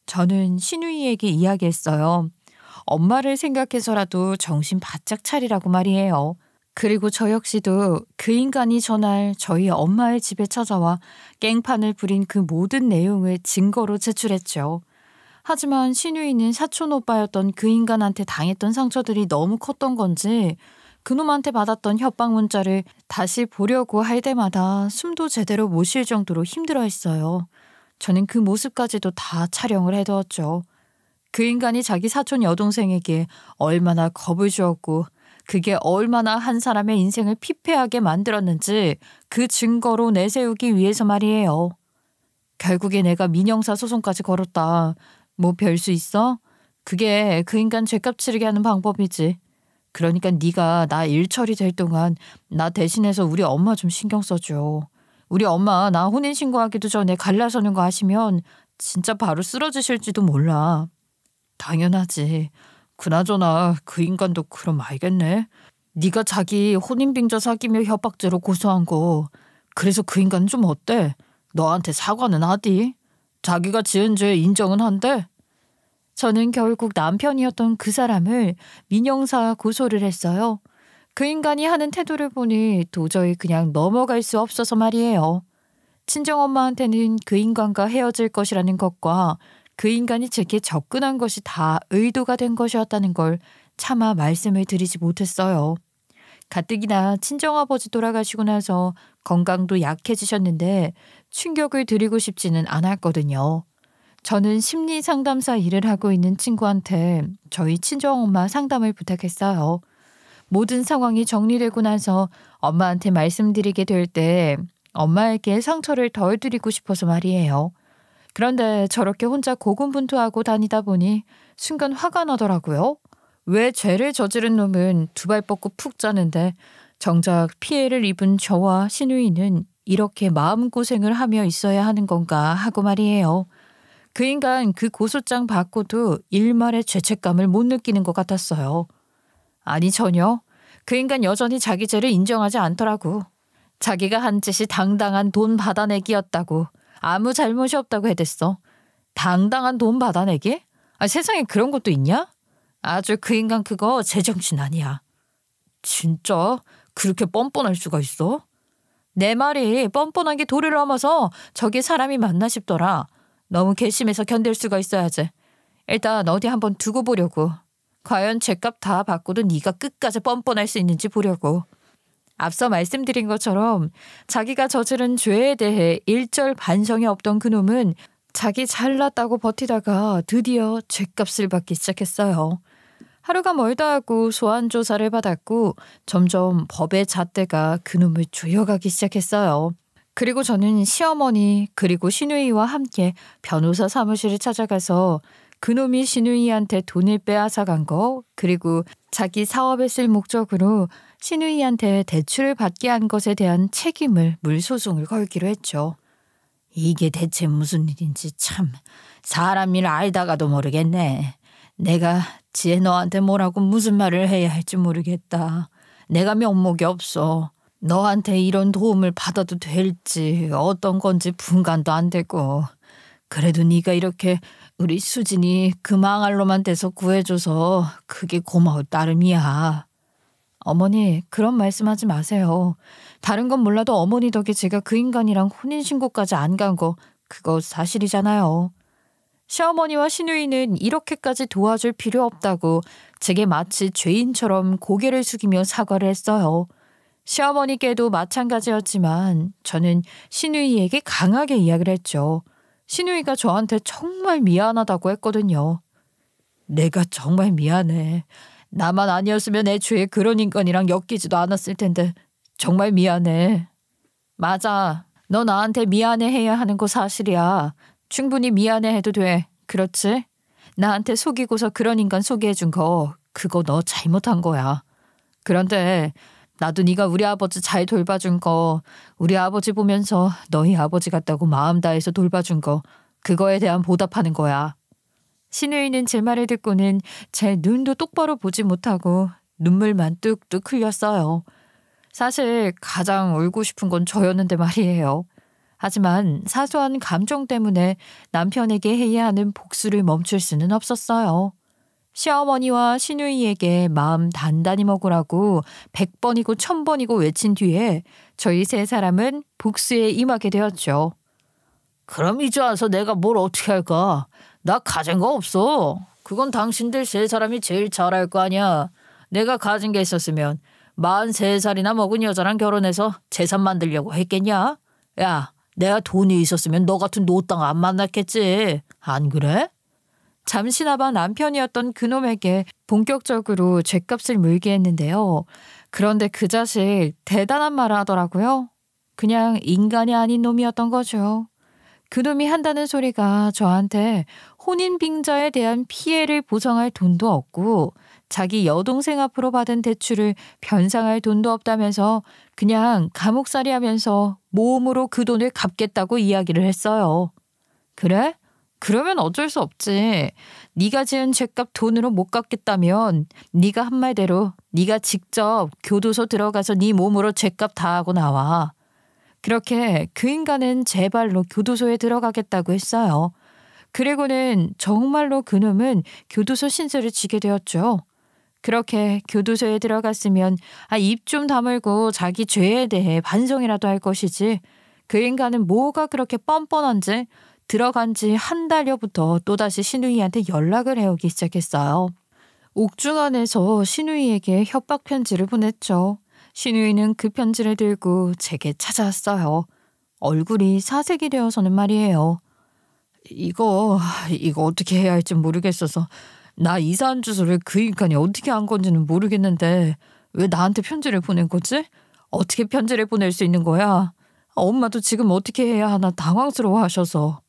저는 신우이에게 이야기했어요. 엄마를 생각해서라도 정신 바짝 차리라고 말이에요. 그리고 저 역시도 그 인간이 전날 저희 엄마의 집에 찾아와 깽판을 부린 그 모든 내용을 증거로 제출했죠. 하지만 신우이는 사촌 오빠였던 그 인간한테 당했던 상처들이 너무 컸던 건지 그놈한테 받았던 협박 문자를 다시 보려고 할 때마다 숨도 제대로 못 쉴 정도로 힘들어했어요. 저는 그 모습까지도 다 촬영을 해두었죠. 그 인간이 자기 사촌 여동생에게 얼마나 겁을 주었고 그게 얼마나 한 사람의 인생을 피폐하게 만들었는지 그 증거로 내세우기 위해서 말이에요. 결국에 내가 민형사 소송까지 걸었다. 뭐 별 수 있어? 그게 그 인간 죗값 치르게 하는 방법이지. 그러니까 네가 나 일 처리될 동안 나 대신해서 우리 엄마 좀 신경 써줘. 우리 엄마 나 혼인신고하기도 전에 갈라서는 거 아시면 진짜 바로 쓰러지실지도 몰라. 당연하지. 그나저나 그 인간도 그럼 알겠네. 네가 자기 혼인빙자 사기며 협박죄로 고소한 거. 그래서 그 인간은 좀 어때? 너한테 사과는 하디? 자기가 지은 죄 인정은 한대? 저는 결국 남편이었던 그 사람을 민형사 고소를 했어요. 그 인간이 하는 태도를 보니 도저히 그냥 넘어갈 수 없어서 말이에요. 친정엄마한테는 그 인간과 헤어질 것이라는 것과 그 인간이 제게 접근한 것이 다 의도가 된 것이었다는 걸 차마 말씀을 드리지 못했어요. 가뜩이나 친정아버지 돌아가시고 나서 건강도 약해지셨는데 충격을 드리고 싶지는 않았거든요. 저는 심리상담사 일을 하고 있는 친구한테 저희 친정엄마 상담을 부탁했어요. 모든 상황이 정리되고 나서 엄마한테 말씀드리게 될 때 엄마에게 상처를 덜 드리고 싶어서 말이에요. 그런데 저렇게 혼자 고군분투하고 다니다 보니 순간 화가 나더라고요. 왜 죄를 저지른 놈은 두 발 뻗고 푹 자는데 정작 피해를 입은 저와 신우이는 이렇게 마음고생을 하며 있어야 하는 건가 하고 말이에요. 그 인간 그 고소장 받고도 일말의 죄책감을 못 느끼는 것 같았어요. 아니 전혀. 그 인간 여전히 자기 죄를 인정하지 않더라고. 자기가 한 짓이 당당한 돈 받아내기였다고. 아무 잘못이 없다고 해댔어. 당당한 돈 받아내기? 세상에 그런 것도 있냐? 아주 그 인간 그거 제정신 아니야. 진짜? 그렇게 뻔뻔할 수가 있어? 내 말이 뻔뻔한 게 도리를 넘어서 저기 사람이 맞나 싶더라. 너무 괘씸해서 견딜 수가 있어야지. 일단 어디 한번 두고 보려고. 과연 죗값 다 받고도 네가 끝까지 뻔뻔할 수 있는지 보려고. 앞서 말씀드린 것처럼 자기가 저지른 죄에 대해 일절 반성이 없던 그놈은 자기 잘났다고 버티다가 드디어 죗값을 받기 시작했어요. 하루가 멀다 하고 소환 조사를 받았고 점점 법의 잣대가 그놈을 조여가기 시작했어요. 그리고 저는 시어머니 그리고 신우이와 함께 변호사 사무실을 찾아가서 그놈이 신우이한테 돈을 빼앗아간 거 그리고 자기 사업에 쓸 목적으로 신우이한테 대출을 받게 한 것에 대한 책임을 물 소송을 걸기로 했죠. 이게 대체 무슨 일인지 참 사람 일 알다가도 모르겠네. 내가 지혜 너한테 뭐라고 무슨 말을 해야 할지 모르겠다. 내가 면목이 없어. 너한테 이런 도움을 받아도 될지 어떤 건지 분간도 안 되고. 그래도 네가 이렇게 우리 수진이 그 망할 놈한 데서 구해줘서 그게 고마울 따름이야. 어머니 그런 말씀하지 마세요. 다른 건 몰라도 어머니 덕에 제가 그 인간이랑 혼인신고까지 안 간 거 그거 사실이잖아요. 시어머니와 신우이는 이렇게까지 도와줄 필요 없다고 제게 마치 죄인처럼 고개를 숙이며 사과를 했어요. 시어머니께도 마찬가지였지만 저는 신우이에게 강하게 이야기를 했죠. 신우이가 저한테 정말 미안하다고 했거든요. 내가 정말 미안해. 나만 아니었으면 애초에 그런 인간이랑 엮이지도 않았을 텐데 정말 미안해. 맞아. 너 나한테 미안해해야 하는 거 사실이야. 충분히 미안해해도 돼. 그렇지? 나한테 속이고서 그런 인간 소개해준 거 그거 너 잘못한 거야. 그런데 나도 네가 우리 아버지 잘 돌봐준 거 우리 아버지 보면서 너희 아버지 같다고 마음 다해서 돌봐준 거 그거에 대한 보답하는 거야. 신우이는 제 말을 듣고는 제 눈도 똑바로 보지 못하고 눈물만 뚝뚝 흘렸어요. 사실 가장 울고 싶은 건 저였는데 말이에요. 하지만 사소한 감정 때문에 남편에게 해야 하는 복수를 멈출 수는 없었어요. 시어머니와 신우이에게 마음 단단히 먹으라고 100번이고 1000번이고 외친 뒤에 저희 세 사람은 복수에 임하게 되었죠. 그럼 이제 와서 내가 뭘 어떻게 할까? 나 가진 거 없어. 그건 당신들 세 사람이 제일 잘할 거 아니야. 내가 가진 게 있었으면 43살이나 먹은 여자랑 결혼해서 재산 만들려고 했겠냐? 야, 내가 돈이 있었으면 너 같은 노땅 안 만났겠지. 안 그래? 잠시나마 남편이었던 그놈에게 본격적으로 죗값을 물게 했는데요. 그런데 그 자식 대단한 말을 하더라고요. 그냥 인간이 아닌 놈이었던 거죠. 그놈이 한다는 소리가 저한테 혼인빙자에 대한 피해를 보상할 돈도 없고 자기 여동생 앞으로 받은 대출을 변상할 돈도 없다면서 그냥 감옥살이 하면서 모험으로 그 돈을 갚겠다고 이야기를 했어요. 그래? 그러면 어쩔 수 없지. 네가 지은 죗값 돈으로 못 갚겠다면 네가 한 말대로 네가 직접 교도소 들어가서 네 몸으로 죗값 다 하고 나와. 그렇게 그 인간은 제 발로 교도소에 들어가겠다고 했어요. 그리고는 정말로 그놈은 교도소 신세를 지게 되었죠. 그렇게 교도소에 들어갔으면 입 좀 다물고 자기 죄에 대해 반성이라도 할 것이지. 그 인간은 뭐가 그렇게 뻔뻔한지 들어간 지 한 달여부터 또다시 신우이한테 연락을 해오기 시작했어요. 옥중 안에서 신우이에게 협박 편지를 보냈죠. 신우이는 그 편지를 들고 제게 찾아왔어요. 얼굴이 사색이 되어서는 말이에요. 이거 어떻게 해야 할지 모르겠어서 나 이사한 주소를 그 인간이 어떻게 한 건지는 모르겠는데 왜 나한테 편지를 보낸 거지? 어떻게 편지를 보낼 수 있는 거야? 엄마도 지금 어떻게 해야 하나 당황스러워 하셔서.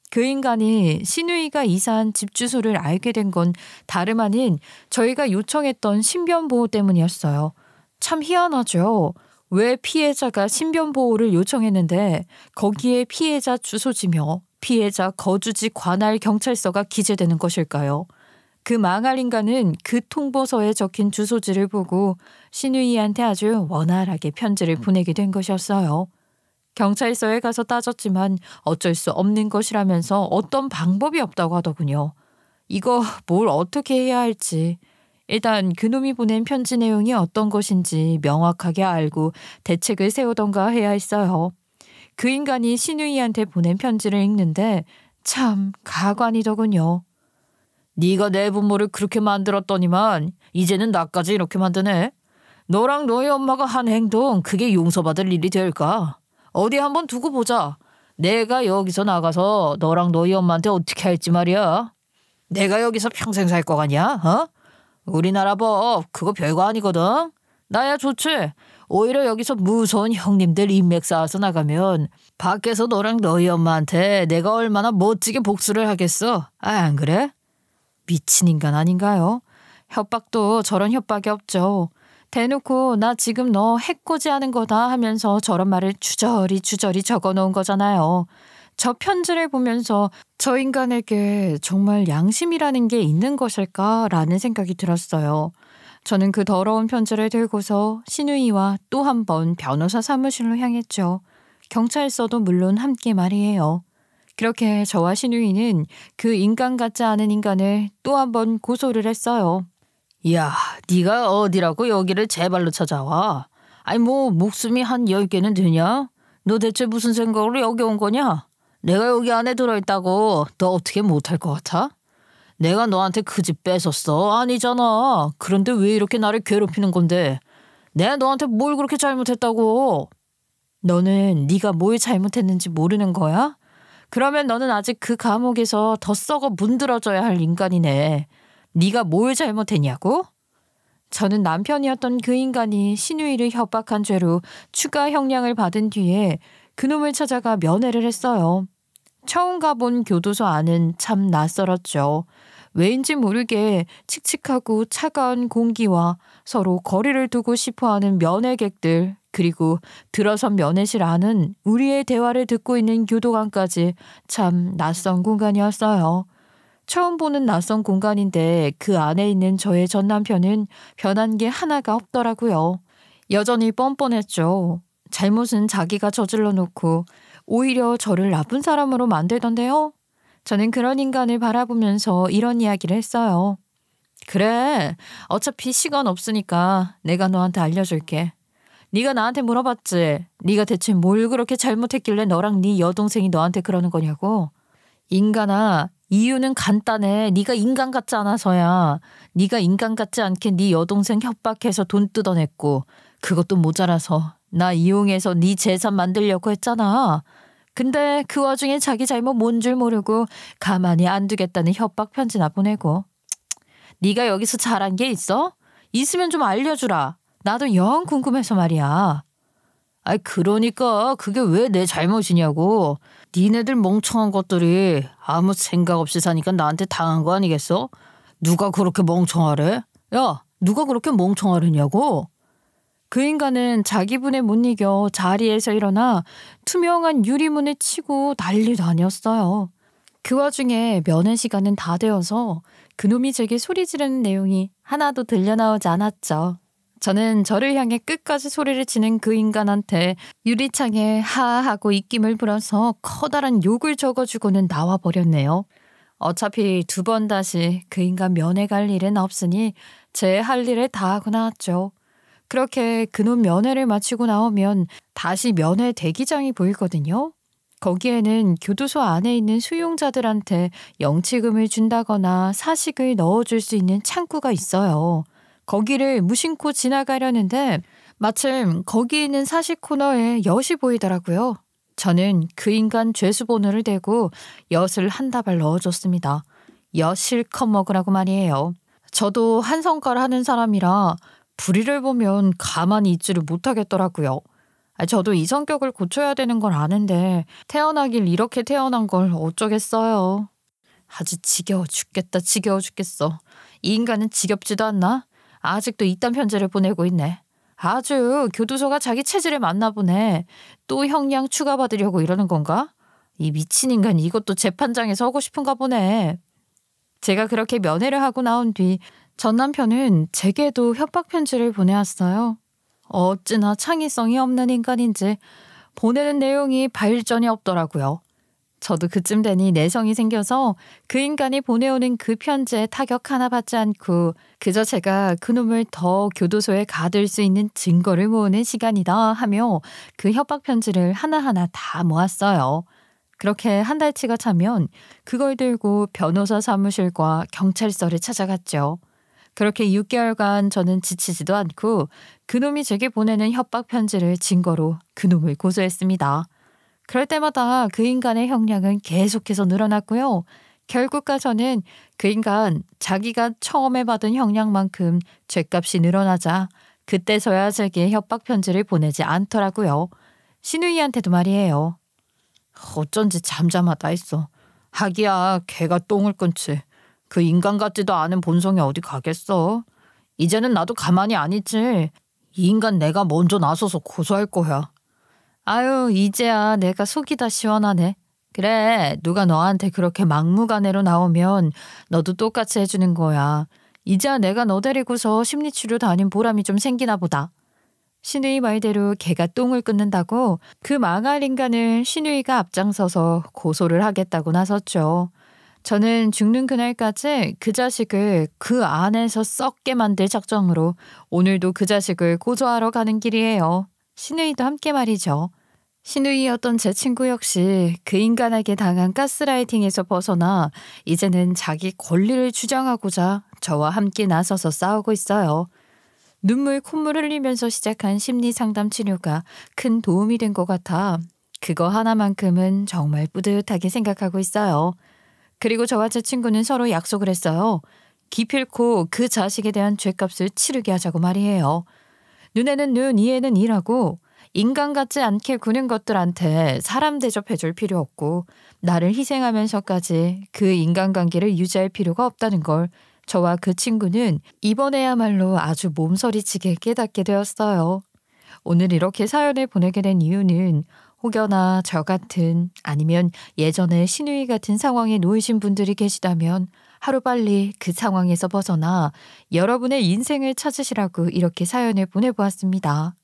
그 인간이 신우이가 이사한 집 주소를 알게 된 건 다름 아닌 저희가 요청했던 신변보호 때문이었어요. 참 희한하죠. 왜 피해자가 신변보호를 요청했는데 거기에 피해자 주소지며 피해자 거주지 관할 경찰서가 기재되는 것일까요? 그 망할 인간은 그 통보서에 적힌 주소지를 보고 신우이한테 아주 원활하게 편지를 보내게 된 것이었어요. 경찰서에 가서 따졌지만 어쩔 수 없는 것이라면서 어떤 방법이 없다고 하더군요. 이거 뭘 어떻게 해야 할지. 일단 그놈이 보낸 편지 내용이 어떤 것인지 명확하게 알고 대책을 세우던가 해야 했어요. 그 인간이 신우이한테 보낸 편지를 읽는데 참 가관이더군요. 네가 내 부모를 그렇게 만들었더니만 이제는 나까지 이렇게 만드네. 너랑 너희 엄마가 한 행동 그게 용서받을 일이 될까? 어디 한번 두고 보자. 내가 여기서 나가서 너랑 너희 엄마한테 어떻게 할지 말이야. 내가 여기서 평생 살 거 같냐? 어? 우리나라 법 그거 별거 아니거든. 나야 좋지. 오히려 여기서 무서운 형님들 인맥 쌓아서 나가면 밖에서 너랑 너희 엄마한테 내가 얼마나 멋지게 복수를 하겠어. 안 그래? 미친 인간 아닌가요? 협박도 저런 협박이 없죠. 대놓고 나 지금 너 해코지하는 거다 하면서 저런 말을 주저리 적어놓은 거잖아요. 저 편지를 보면서 저 인간에게 정말 양심이라는 게 있는 것일까라는 생각이 들었어요. 저는 그 더러운 편지를 들고서 신우이와 또 한 번 변호사 사무실로 향했죠. 경찰서도 물론 함께 말이에요. 그렇게 저와 신우이는 그 인간 같지 않은 인간을 또 한 번 고소를 했어요. 야, 네가 어디라고 여기를 제 발로 찾아와? 아니 뭐 목숨이 한 10개는 되냐? 너 대체 무슨 생각으로 여기 온 거냐? 내가 여기 안에 들어있다고 너 어떻게 못할 것 같아? 내가 너한테 그 집 뺏었어? 아니잖아. 그런데 왜 이렇게 나를 괴롭히는 건데? 내가 너한테 뭘 그렇게 잘못했다고? 너는 네가 뭘 잘못했는지 모르는 거야? 그러면 너는 아직 그 감옥에서 더 썩어 문드러져야 할 인간이네. 네가 뭘 잘못했냐고? 저는 남편이었던 그 인간이 신우이를 협박한 죄로 추가 형량을 받은 뒤에 그놈을 찾아가 면회를 했어요. 처음 가본 교도소 안은 참 낯설었죠. 왜인지 모르게 칙칙하고 차가운 공기와 서로 거리를 두고 싶어하는 면회객들, 그리고 들어선 면회실 안은 우리의 대화를 듣고 있는 교도관까지 참 낯선 공간이었어요. 처음 보는 낯선 공간인데 그 안에 있는 저의 전 남편은 변한 게 하나가 없더라고요. 여전히 뻔뻔했죠. 잘못은 자기가 저질러 놓고 오히려 저를 나쁜 사람으로 만들던데요. 저는 그런 인간을 바라보면서 이런 이야기를 했어요. 그래, 어차피 시간 없으니까 내가 너한테 알려줄게. 네가 나한테 물어봤지. 네가 대체 뭘 그렇게 잘못했길래 너랑 네 여동생이 너한테 그러는 거냐고. 인간아, 이유는 간단해. 네가 인간 같지 않아서야. 네가 인간 같지 않게 네 여동생 협박해서 돈 뜯어냈고 그것도 모자라서 나 이용해서 네 재산 만들려고 했잖아. 근데 그 와중에 자기 잘못 뭔 줄 모르고 가만히 안 두겠다는 협박 편지나 보내고. 네가 여기서 잘한 게 있어? 있으면 좀 알려주라. 나도 영 궁금해서 말이야. 아이 그러니까 그게 왜 내 잘못이냐고. 니네들 멍청한 것들이 아무 생각 없이 사니까 나한테 당한 거 아니겠어? 누가 그렇게 멍청하래? 야, 누가 그렇게 멍청하려냐고? 그 인간은 자기 분에 못 이겨 자리에서 일어나 투명한 유리문을 치고 난리도 아니었어요. 그 와중에 면회 시간은 다 되어서 그놈이 제게 소리 지르는 내용이 하나도 들려나오지 않았죠. 저는 저를 향해 끝까지 소리를 치는 그 인간한테 유리창에 하하하고 입김을 불어서 커다란 욕을 적어주고는 나와버렸네요. 어차피 2번 다시 그 인간 면회 갈 일은 없으니 제 할 일을 다 하고 나왔죠. 그렇게 그놈 면회를 마치고 나오면 다시 면회 대기장이 보이거든요. 거기에는 교도소 안에 있는 수용자들한테 영치금을 준다거나 사식을 넣어줄 수 있는 창구가 있어요. 거기를 무심코 지나가려는데 마침 거기 있는 사식 코너에 엿이 보이더라고요. 저는 그 인간 죄수번호를 대고 엿을 한 다발 넣어줬습니다. 엿 실컷 먹으라고 말이에요. 저도 한 성깔 하는 사람이라 불의를 보면 가만히 있지를 못하겠더라고요. 저도 이 성격을 고쳐야 되는 걸 아는데 태어나길 이렇게 태어난 걸 어쩌겠어요. 아주 지겨워 죽겠다. 지겨워 죽겠어. 이 인간은 지겹지도 않나? 아직도 이딴 편지를 보내고 있네. 아주 교도소가 자기 체질에 맞나 보네. 또 형량 추가받으려고 이러는 건가? 이 미친 인간 이것도 재판장에 서고 싶은가 보네. 제가 그렇게 면회를 하고 나온 뒤 전 남편은 제게도 협박 편지를 보내왔어요. 어찌나 창의성이 없는 인간인지 보내는 내용이 발전이 없더라고요. 저도 그쯤 되니 내성이 생겨서 그 인간이 보내오는 그 편지에 타격 하나 받지 않고 그저 제가 그놈을 더 교도소에 가둘 수 있는 증거를 모으는 시간이다 하며 그 협박 편지를 하나하나 다 모았어요. 그렇게 한 달치가 차면 그걸 들고 변호사 사무실과 경찰서를 찾아갔죠. 그렇게 6개월간 저는 지치지도 않고 그놈이 제게 보내는 협박 편지를 증거로 그놈을 고소했습니다. 그럴 때마다 그 인간의 형량은 계속해서 늘어났고요. 결국 가서는 그 인간 자기가 처음에 받은 형량만큼 죗값이 늘어나자 그때서야 제게 협박 편지를 보내지 않더라고요. 신우이한테도 말이에요. 어쩐지 잠잠하다 했어. 하기야 개가 똥을 끊지. 그 인간 같지도 않은 본성이 어디 가겠어. 이제는 나도 가만히 안 있지. 이 인간 내가 먼저 나서서 고소할 거야. 아유 이제야 내가 속이 다 시원하네. 그래 누가 너한테 그렇게 막무가내로 나오면 너도 똑같이 해주는 거야. 이제야 내가 너 데리고서 심리치료 다닌 보람이 좀 생기나 보다. 신우이 말대로 개가 똥을 끊는다고 그 망할 인간을 신우이가 앞장서서 고소를 하겠다고 나섰죠. 저는 죽는 그날까지 그 자식을 그 안에서 썩게 만들 작정으로 오늘도 그 자식을 고소하러 가는 길이에요. 신우이도 함께 말이죠. 신우이였던 제 친구 역시 그 인간에게 당한 가스라이팅에서 벗어나 이제는 자기 권리를 주장하고자 저와 함께 나서서 싸우고 있어요. 눈물 콧물 흘리면서 시작한 심리 상담 치료가 큰 도움이 된 것 같아 그거 하나만큼은 정말 뿌듯하게 생각하고 있어요. 그리고 저와 제 친구는 서로 약속을 했어요. 기필코 그 자식에 대한 죗값을 치르게 하자고 말이에요. 눈에는 눈, 이에는 이라고 인간 같지 않게 구는 것들한테 사람 대접해줄 필요 없고 나를 희생하면서까지 그 인간관계를 유지할 필요가 없다는 걸 저와 그 친구는 이번에야말로 아주 몸서리치게 깨닫게 되었어요. 오늘 이렇게 사연을 보내게 된 이유는 혹여나 저 같은 아니면 예전에 신우이 같은 상황에 놓이신 분들이 계시다면 하루빨리 그 상황에서 벗어나 여러분의 인생을 찾으시라고 이렇게 사연을 보내보았습니다.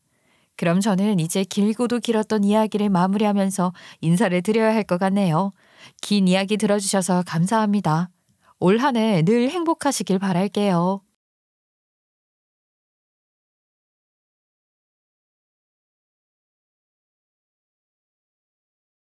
그럼 저는 이제 길고도 길었던 이야기를 마무리하면서 인사를 드려야 할 것 같네요. 긴 이야기 들어주셔서 감사합니다. 올 한 해 늘 행복하시길 바랄게요.